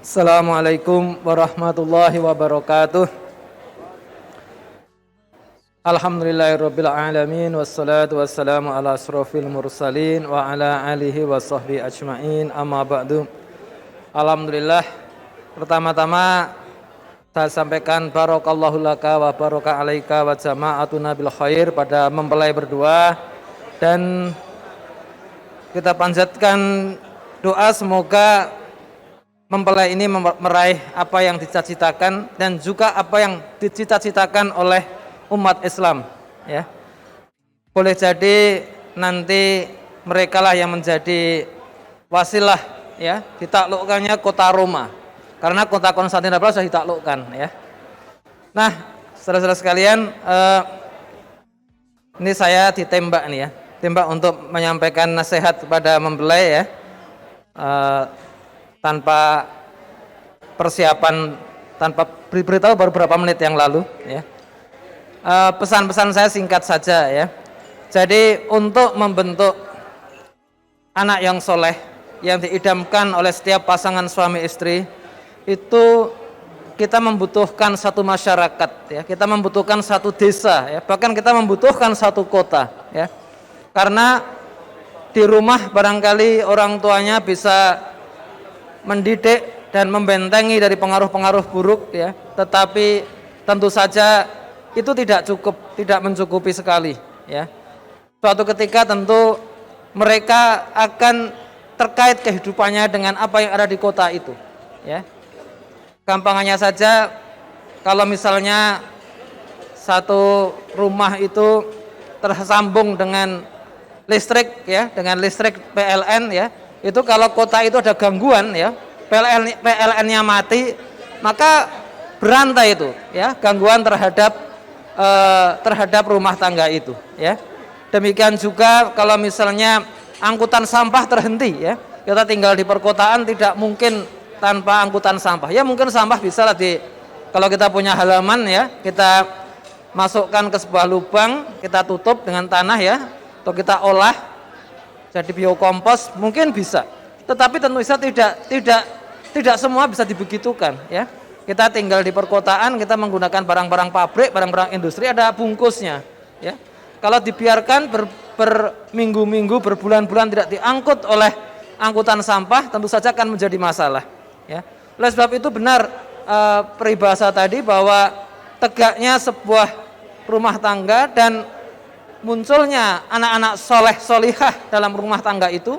Assalamualaikum warahmatullahi wabarakatuh. Alhamdulillahirabbil alamin wassalatu wassalamu ala asrofil mursalin wa ala alihi wa sahbihi ajmain. Amma ba'du. Alhamdulillah, pertama-tama saya sampaikan barakallahu laka wa baraka alaika wa jama'atuna bil khair pada mempelai berdua, dan kita panjatkan doa semoga mempelai ini meraih apa yang dicita-citakan dan juga apa yang dicita-citakan oleh umat Islam, ya. Boleh jadi nanti merekalah yang menjadi wasilah, ya, ditaklukkannya kota Roma, karena kota Konstantinopel sudah ditaklukkan, ya. Nah, saudara-saudara sekalian, ini saya ditembak nih, ya, tembak untuk menyampaikan nasihat kepada mempelai, ya. Tanpa persiapan, tanpa beritahu baru beberapa menit yang lalu, ya. Pesan-pesan saya singkat saja, ya. Jadi untuk membentuk anak yang soleh yang diidamkan oleh setiap pasangan suami istri, itu kita membutuhkan satu masyarakat, ya. Kita membutuhkan satu desa, ya. Bahkan kita membutuhkan satu kota, ya. Karena di rumah barangkali orang tuanya bisa mendidik dan membentengi dari pengaruh-pengaruh buruk, ya, tetapi tentu saja itu tidak cukup, tidak mencukupi sekali, ya. Suatu ketika tentu mereka akan terkait kehidupannya dengan apa yang ada di kota itu, ya. Gampangannya saja, kalau misalnya satu rumah itu tersambung dengan listrik, ya, dengan listrik PLN, ya. Itu kalau kota itu ada gangguan, ya, PLN-nya mati, maka berantai itu, ya, gangguan terhadap rumah tangga itu, ya. Demikian juga kalau misalnya angkutan sampah terhenti, ya, kita tinggal di perkotaan tidak mungkin tanpa angkutan sampah. Ya mungkin sampah bisa lah kalau kita punya halaman, ya, kita masukkan ke sebuah lubang, kita tutup dengan tanah, ya, atau kita olah jadi biokompos, mungkin bisa. Tetapi tentu saja tidak semua bisa dibegitukan, ya. Kita tinggal di perkotaan, kita menggunakan barang-barang pabrik, barang-barang industri, ada bungkusnya, ya. Kalau dibiarkan berminggu-minggu, berbulan-bulan tidak diangkut oleh angkutan sampah, tentu saja akan menjadi masalah, ya. Oleh sebab itu benar peribahasa tadi bahwa tegaknya sebuah rumah tangga dan munculnya anak-anak soleh solihah dalam rumah tangga itu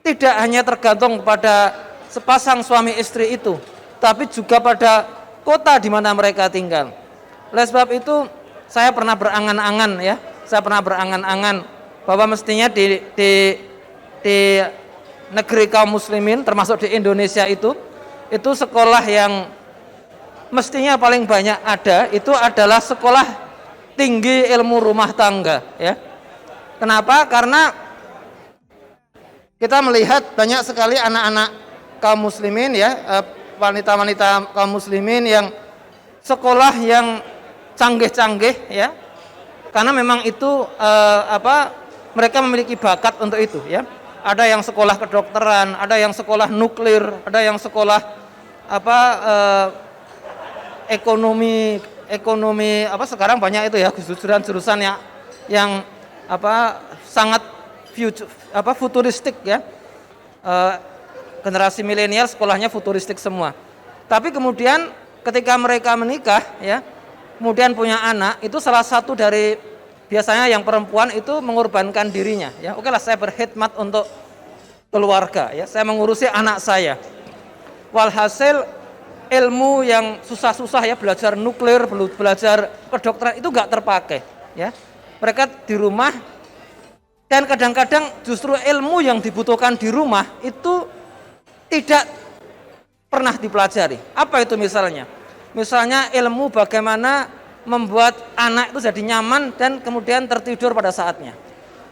tidak hanya tergantung pada sepasang suami istri itu, tapi juga pada kota di mana mereka tinggal. Oleh sebab itu saya pernah berangan-angan, ya, bahwa mestinya di negeri kaum muslimin termasuk di Indonesia itu sekolah yang mestinya paling banyak ada itu adalah sekolah tinggi ilmu rumah tangga, ya. Kenapa? Karena kita melihat banyak sekali anak-anak kaum muslimin, ya, wanita-wanita kaum muslimin yang sekolah yang canggih-canggih, ya. Karena memang itu mereka memiliki bakat untuk itu, ya. Ada yang sekolah kedokteran, ada yang sekolah nuklir, ada yang sekolah ekonomi sekarang banyak itu, ya, jurusan yang sangat futuristik, ya. Generasi milenial sekolahnya futuristik semua. Tapi kemudian ketika mereka menikah, ya, kemudian punya anak, itu salah satu dari biasanya yang perempuan itu mengorbankan dirinya, ya. Oke lah, saya berkhidmat untuk keluarga, ya, saya mengurusi anak saya. Walhasil ilmu yang susah-susah, ya, belajar nuklir, belajar kedokteran itu nggak terpakai, ya. Mereka di rumah, dan kadang-kadang justru ilmu yang dibutuhkan di rumah itu tidak pernah dipelajari. Apa itu misalnya? Misalnya ilmu bagaimana membuat anak itu jadi nyaman dan kemudian tertidur pada saatnya.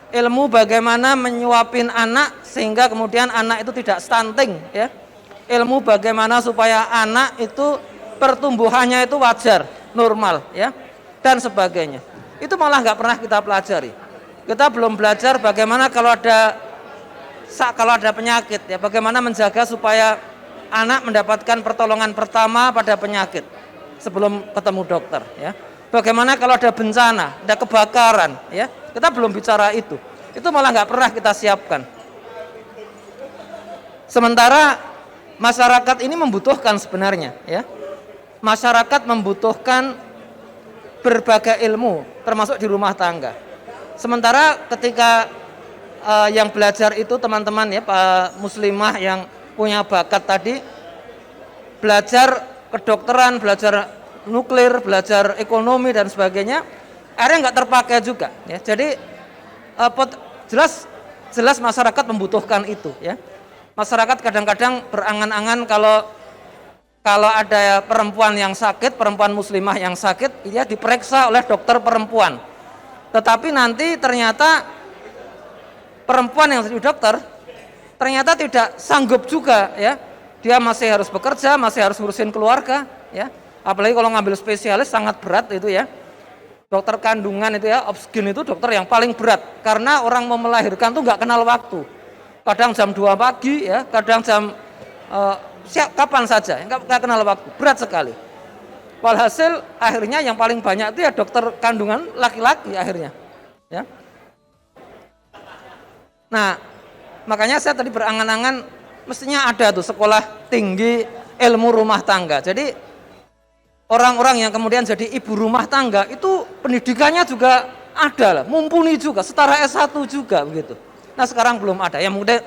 Ilmu bagaimana menyuapin anak sehingga kemudian anak itu tidak stunting, ya. Ilmu bagaimana supaya anak itu pertumbuhannya itu wajar, normal, ya, dan sebagainya. Itu malah nggak pernah kita pelajari. Kita belum belajar bagaimana kalau ada penyakit, ya, bagaimana menjaga supaya anak mendapatkan pertolongan pertama pada penyakit sebelum ketemu dokter, ya. Bagaimana kalau ada bencana, ada kebakaran, ya, kita belum bicara itu malah nggak pernah kita siapkan. Sementara masyarakat ini membutuhkan sebenarnya, ya, masyarakat membutuhkan berbagai ilmu, termasuk di rumah tangga. Sementara ketika yang belajar itu teman-teman, ya, Pak muslimah yang punya bakat tadi, belajar kedokteran, belajar nuklir, belajar ekonomi dan sebagainya, akhirnya nggak terpakai juga, ya. Jadi jelas masyarakat membutuhkan itu, ya. Masyarakat kadang-kadang berangan-angan kalau ada perempuan yang sakit, perempuan muslimah yang sakit, dia diperiksa oleh dokter perempuan. Tetapi nanti ternyata perempuan yang jadi dokter ternyata tidak sanggup juga, ya. Dia masih harus bekerja, masih harus ngurusin keluarga, ya. Apalagi kalau ngambil spesialis sangat berat itu, ya. Dokter kandungan itu, ya, obsgin itu dokter yang paling berat karena orang mau melahirkan tuh nggak kenal waktu. Kadang jam 2 pagi, ya, kadang jam kapan saja, nggak kenal waktu, berat sekali. Walhasil akhirnya yang paling banyak itu ya dokter kandungan laki-laki akhirnya, ya. Nah, makanya saya tadi berangan-angan mestinya ada tuh sekolah tinggi ilmu rumah tangga. Jadi orang-orang yang kemudian jadi ibu rumah tangga itu pendidikannya juga ada lah, mumpuni juga, setara S1 juga begitu. Nah, sekarang belum ada. Ya mungkin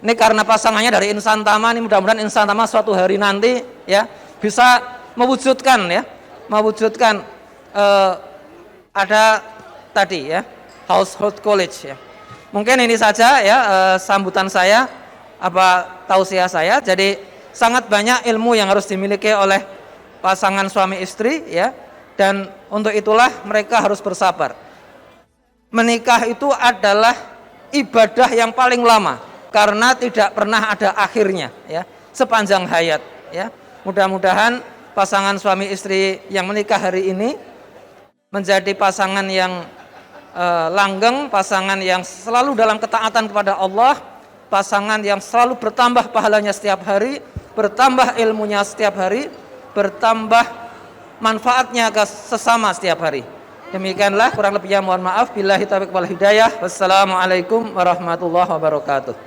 ini karena pasangannya dari Insan Tama, ini mudah-mudahan Insan Tama suatu hari nanti, ya, bisa mewujudkan, ya, ada tadi, ya, household college, ya. Mungkin ini saja, ya, sambutan saya, tausiah saya. Jadi sangat banyak ilmu yang harus dimiliki oleh pasangan suami istri, ya, dan untuk itulah mereka harus bersabar. Menikah itu adalah ibadah yang paling lama karena tidak pernah ada akhirnya, ya, sepanjang hayat, ya. Mudah-mudahan pasangan suami istri yang menikah hari ini menjadi pasangan yang langgeng, pasangan yang selalu dalam ketaatan kepada Allah, pasangan yang selalu bertambah pahalanya setiap hari, bertambah ilmunya setiap hari, bertambah manfaatnya ke sesama setiap hari. Demikianlah, kurang lebihnya mohon maaf. Billahi taufiq wal hidayah. Wassalamualaikum warahmatullahi wabarakatuh.